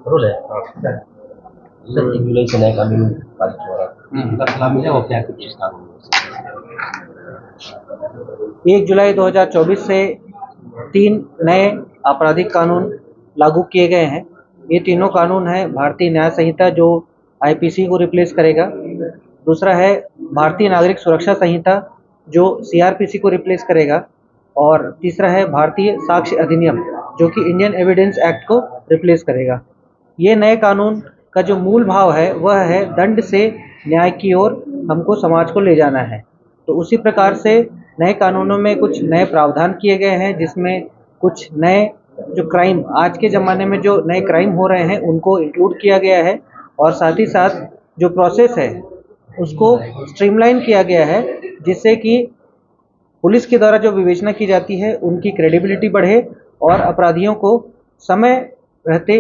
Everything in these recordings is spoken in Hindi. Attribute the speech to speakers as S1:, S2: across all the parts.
S1: Betul ya? Itu 3 जुलाई से नया कानून पारित हो रहा है। इसका सलाह मिला और क्या कुछ इस कानून में?
S2: 1 जुलाई 2024 से 3 नए आपराधिक कानून लागू किए गए हैं। ये तीनों कानून हैं भारतीय न्याय संहिता जो आईपीसी को रिप्लेस करेगा। दूसरा है भारतीय नागरिक सुरक्षा संहिता जो सीआरपीसी को रिप्लेस करेगा। और तीसरा है भारतीय साक्ष्य अधिनियम जो कि इंडियन एविडेंस एक्ट को रिप्लेस करेगा। ये नए कानून का जो मूल भाव है वह है दंड से न्याय की ओर हमको समाज को ले जाना है। तो उसी प्रकार से नए कानूनों में कुछ नए प्रावधान किए गए हैं जिसमें कुछ नए जो क्राइम आज के ज़माने में जो नए क्राइम हो रहे हैं उनको इंक्लूड किया गया है। और साथ ही साथ जो प्रोसेस है उसको स्ट्रीमलाइन किया गया है जिससे कि पुलिस के द्वारा जो विवेचना की जाती है उनकी क्रेडिबिलिटी बढ़े और अपराधियों को समय रहते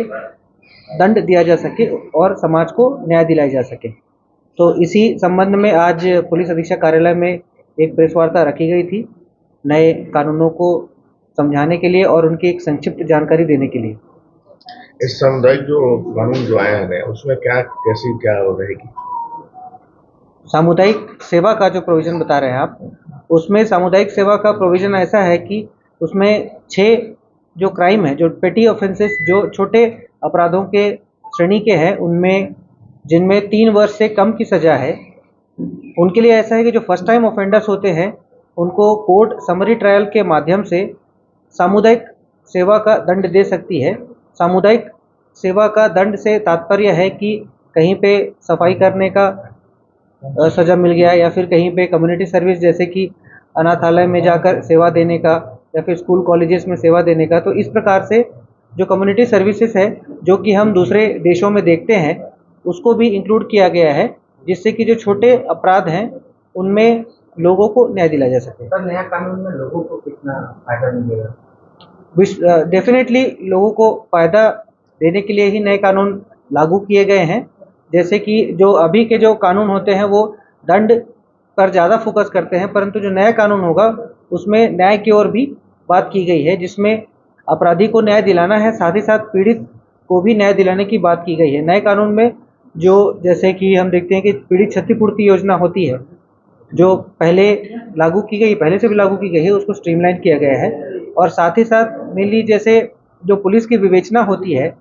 S2: दंड दिया जा सके और समाज को न्याय दिलाई जा सके। तो इसी संबंध में आज पुलिस अधीक्षक कार्यालय में एक प्रेस वार्ता रखी गई थी नए कानूनों को समझाने के लिए और उनकी एक संक्षिप्त जानकारी देने के लिए।
S3: इस सामुदायिक जो कानून जो आया है उसमें क्या कैसी क्या रहेगी?
S2: सामुदायिक सेवा का जो प्रोविज़न बता रहे हैं आप, उसमें सामुदायिक सेवा का प्रोविज़न ऐसा है कि उसमें 6 जो क्राइम है, जो पेटी ऑफेंसेस जो छोटे अपराधों के श्रेणी के हैं, उनमें जिनमें 3 वर्ष से कम की सज़ा है, उनके लिए ऐसा है कि जो फर्स्ट टाइम ऑफेंडर्स होते हैं उनको कोर्ट समरी ट्रायल के माध्यम से सामुदायिक सेवा का दंड दे सकती है। सामुदायिक सेवा का दंड से तात्पर्य है कि कहीं पे सफाई करने का सज़ा मिल गया या फिर कहीं पे कम्युनिटी सर्विस जैसे कि अनाथालय में जाकर सेवा देने का या फिर स्कूल कॉलेजेस में सेवा देने का। तो इस प्रकार से जो कम्युनिटी सर्विसेज है जो कि हम दूसरे देशों में देखते हैं उसको भी इंक्लूड किया गया है जिससे कि जो छोटे अपराध हैं उनमें लोगों को न्याय दिलाया जा सके।
S1: सर, नया कानून में लोगों को कितना फायदा मिलेगा?
S2: डेफिनेटली लोगों को फ़ायदा देने के लिए ही नए कानून लागू किए गए हैं। जैसे कि जो अभी के जो कानून होते हैं वो दंड पर ज़्यादा फोकस करते हैं, परंतु जो नया कानून होगा उसमें न्याय की ओर भी बात की गई है जिसमें अपराधी को न्याय दिलाना है, साथ ही साथ पीड़ित को भी न्याय दिलाने की बात की गई है। नए कानून में जो जैसे कि हम देखते हैं कि पीड़ित क्षतिपूर्ति योजना होती है जो पहले लागू की गई, पहले से भी लागू की गई है, उसको स्ट्रीमलाइन किया गया है। और साथ ही साथ मेनली जैसे जो पुलिस की विवेचना होती है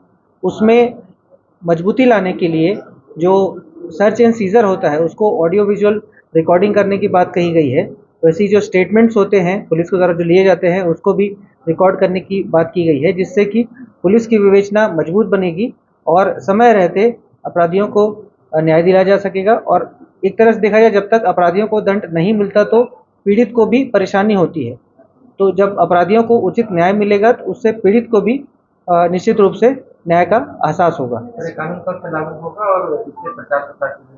S2: उसमें मजबूती लाने के लिए जो सर्च एंड सीजर होता है उसको ऑडियो विजुअल रिकॉर्डिंग करने की बात कही गई है। वैसे जो स्टेटमेंट्स होते हैं पुलिस के द्वारा जो लिए जाते हैं उसको भी रिकॉर्ड करने की बात की गई है जिससे कि पुलिस की विवेचना मजबूत बनेगी और समय रहते अपराधियों को न्याय दिलाया जा सकेगा। और एक तरह से देखा जाए जब तक अपराधियों को दंड नहीं मिलता तो पीड़ित को भी परेशानी होती है। तो जब अपराधियों को उचित न्याय मिलेगा तो उससे पीड़ित को भी निश्चित रूप से न्याय का एहसास होगा।
S1: कानून कब से लागू होगा और इससे 50%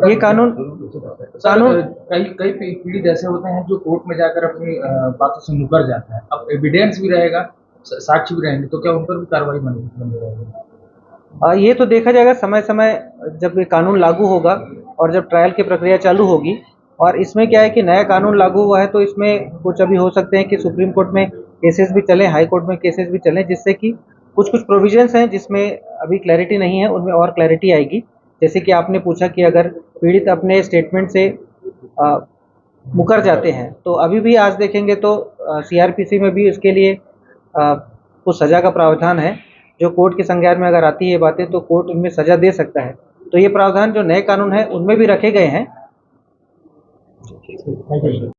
S2: ये कानून
S1: कई पीड़ित ऐसे होते हैं जो कोर्ट में जाकर अपनी बातों से मुकर जाते हैं। अब एविडेंस भी रहेगा, साक्ष्य भी रहेंगे, तो क्या उन पर भी कार्रवाई बनी रहेगी?
S2: ये तो देखा जाएगा समय समय जब ये कानून लागू होगा और जब ट्रायल की प्रक्रिया चालू होगी। और इसमें क्या है कि नया कानून लागू हुआ है तो इसमें कुछ अभी हो सकते हैं कि सुप्रीम कोर्ट में केसेस भी चलें, हाई कोर्ट में केसेस भी चलें, जिससे कि कुछ प्रोविजंस हैं जिसमें अभी क्लैरिटी नहीं है, उनमें और क्लैरिटी आएगी। जैसे कि आपने पूछा कि अगर पीड़ित अपने स्टेटमेंट से मुकर जाते हैं तो अभी भी आज देखेंगे तो सीआरपीसी में भी इसके लिए कुछ सज़ा का प्रावधान है। जो कोर्ट के संज्ञान में अगर आती है बातें तो कोर्ट उनमें सज़ा दे सकता है। तो ये प्रावधान जो नए कानून है उनमें भी रखे गए हैं।